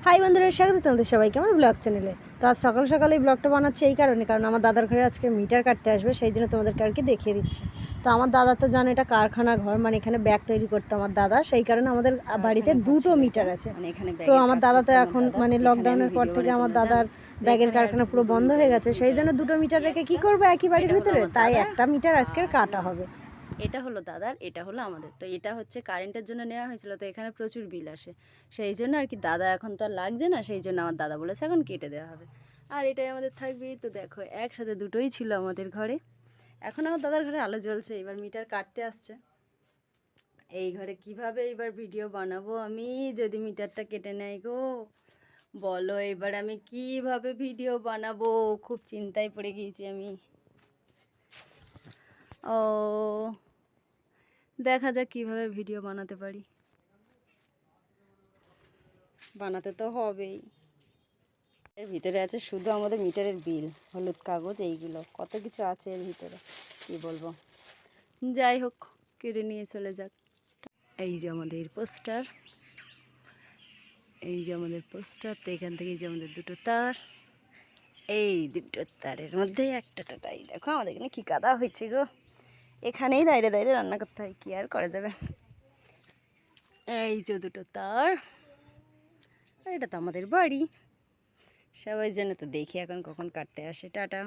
High বন্ধুরা, স্বাগত তোমাদের সবাইকে আমার ব্লগ চ্যানেলে। তো আজ সকাল সকালে এই ব্লগটা বানাচ্ছি এই কারণে, কারণ আমার দাদার ঘরে আজকে মিটার কাটতে আসবে, সেই জন্য তোমাদেরকে আর কি দেখিয়ে দিচ্ছি। তো আমার দাদা তো জানে এটা কারখানা ঘর, মানে এখানে ব্যাগ তৈরি করতো আমার দাদা, সেই কারণে আমাদের বাড়িতে দুটো মিটার আছে। তো আমার দাদা তো এখন মানে লকডাউনের পর থেকে আমার দাদার ব্যাগের কারখানা পুরো বন্ধ হয়ে গেছে, সেই জন্য দুটো মিটার রেখে কী করবো একই বাড়ির ভিতরে, তাই একটা মিটার আজকের কাটা হবে। এটা হলো দাদার, এটা হলো আমাদের। তো এটা হচ্ছে কারেন্টের জন্য নেওয়া হয়েছিল, তো এখানে প্রচুর বিল আসে, সেই জন্য আর কি দাদা এখন তো আর লাগছে না, সেই জন্য আমার দাদা বলেছে এখন কেটে দেওয়া হবে। আর এটাই আমাদের থাকবে। তো দেখো একসাথে দুটোই ছিল আমাদের ঘরে। এখন আমার দাদার ঘরে আলো জ্বলছে, এবার মিটার কাটতে আসছে। এই ঘরে কিভাবে এবার ভিডিও বানাবো আমি, যদি মিটারটা কেটে নেয় গো বলো, এবার আমি কিভাবে ভিডিও বানাবো, খুব চিন্তায় পড়ে গিয়েছি আমি। ও দেখা যাক কীভাবে ভিডিও বানাতে পারি, বানাতে তো হবেই। এর ভিতরে আছে শুধু আমাদের মিটারের বিল, হলুদ কাগজ, এইগুলো কত কিছু আছে এর ভিতরে, কি বলবো। যাই হোক, কেড়ে নিয়ে চলে যাক। এই যে আমাদের পোস্টার, এই যে আমাদের পোস্টার, তো এখান থেকে এই যে আমাদের দুটো তার, এই দুটো তারের মধ্যে একটা টাটাই। দেখো আমাদের এখানে কী কাদা হয়েছে গো, এখানেই দাঁড়িয়ে দাঁড়িয়ে রান্না করতে হয়, কি আর করা যাবে। এই যে দুটো তার, এটা তো আমাদের বাড়ি, সবাই জানে। তো দেখি এখন কখন কাটতে আসে। টাটা।